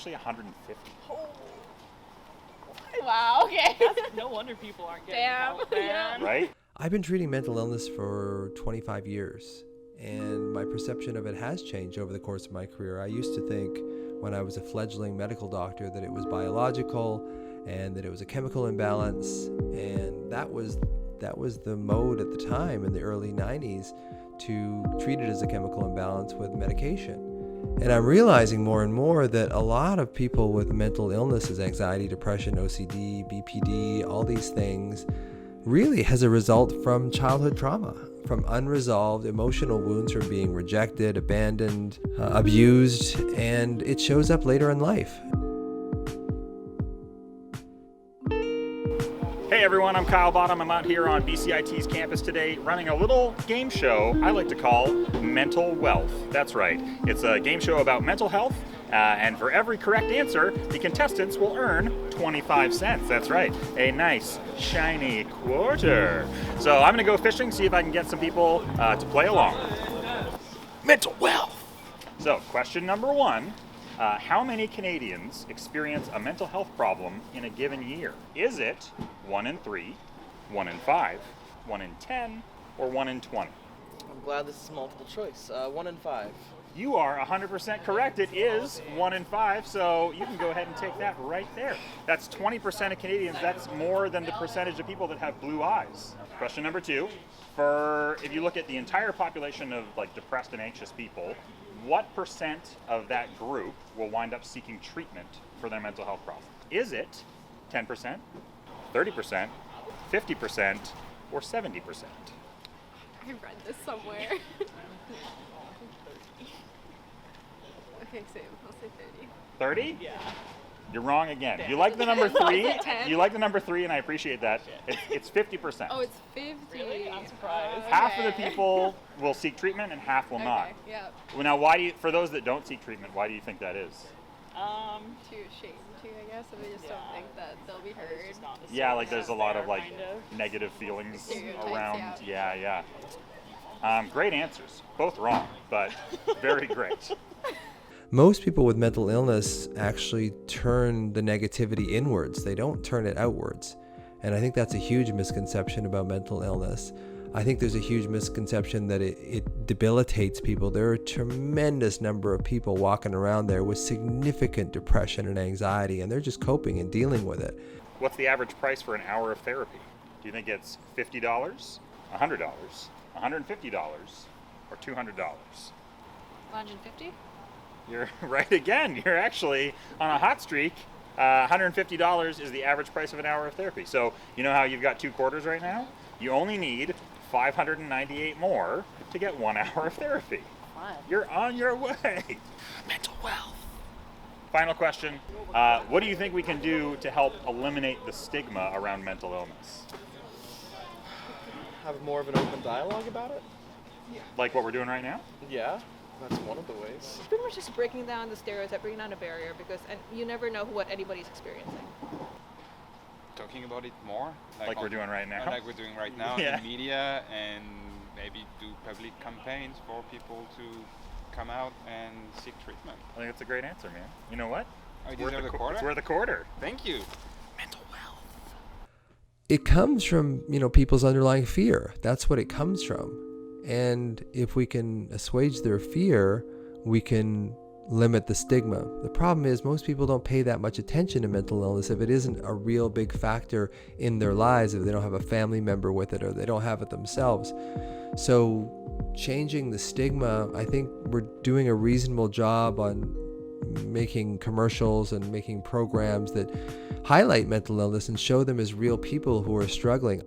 actually 150. Wow, okay. No wonder people aren't getting Damn. help, man. Right? I've been treating mental illness for 25 years, and my perception of it has changed over the course of my career. I used to think when I was a fledgling medical doctor that it was biological and that it was a chemical imbalance, and that was the mode at the time in the early 90s to treat it as a chemical imbalance with medication. And I'm realizing more and more that a lot of people with mental illnesses, anxiety, depression, OCD, BPD, all these things, really has a result from childhood trauma, from unresolved emotional wounds from being rejected, abandoned, abused, and it shows up later in life. Hey everyone, I'm Kyle Bottom. I'm out here on BCIT's campus today running a little game show I like to call Mental Wealth. That's right. It's a game show about mental health, and for every correct answer, the contestants will earn 25 cents. That's right. A nice, shiny quarter. So I'm going to go fishing, see if I can get some people to play along. Mental Wealth. So question number one. How many Canadians experience a mental health problem in a given year? Is it 1 in 3, 1 in 5, 1 in 10, or 1 in 20? I'm glad this is multiple choice. 1 in 5. You are 100% correct. It is 1 in 5, so you can go ahead and take that right there. That's 20% of Canadians. That's more than the percentage of people that have blue eyes. Question number two. If you look at the entire population of depressed and anxious people, what percent of that group will wind up seeking treatment for their mental health problem? Is it 10%, 30%, 50%, or 70%? I read this somewhere. Okay, same. I'll say 30. 30? Yeah. You're wrong again. You like the number 3. Was it 10? You like the number 3, and I appreciate that. It's 50%. Oh, it's 50. Really? I'm surprised. Half of the people will seek treatment and half will not. Okay, yeah. Well, now, for those that don't seek treatment, why do you think that is? Too ashamed to, I guess, if they just don't think that they'll be heard. Yeah, there's a lot of kind of. negative feelings Stereotypes, around. yeah. Great answers. Both wrong, but very great. Most people with mental illness actually turn the negativity inwards. They don't turn it outwards. And I think that's a huge misconception about mental illness. I think there's a huge misconception that it debilitates people. There are a tremendous number of people walking around there with significant depression and anxiety, and they're just coping and dealing with it. What's the average price for an hour of therapy? Do you think it's $50, $100, $150, or $200? 150? You're right again. You're actually on a hot streak. $150 is the average price of an hour of therapy. So you know how you've got 2 quarters right now? You only need 598 more to get 1 hour of therapy. Fun. You're on your way. Mental wealth. Final question. What do you think we can do to help eliminate the stigma around mental illness? Have more of an open dialogue about it? Like what we're doing right now? Yeah, that's one of the ways. It's pretty much just breaking down the stereotype, breaking down a barrier, and you never know what anybody's experiencing. Talking about it more. Like we're doing right now? Like we're doing right now Yeah. in media, and maybe do public campaigns for people to come out and seek treatment. I think that's a great answer, man. You know what? Oh, you deserve the quarter? It's worth a quarter. Thank you. Mental wealth. It comes from, people's underlying fear. That's what it comes from. And if we can assuage their fear, we can limit the stigma. The problem is most people don't pay that much attention to mental illness if it isn't a real big factor in their lives, if they don't have a family member with it or they don't have it themselves. So changing the stigma, I think we're doing a reasonable job on making commercials and making programs that highlight mental illness and show them as real people who are struggling.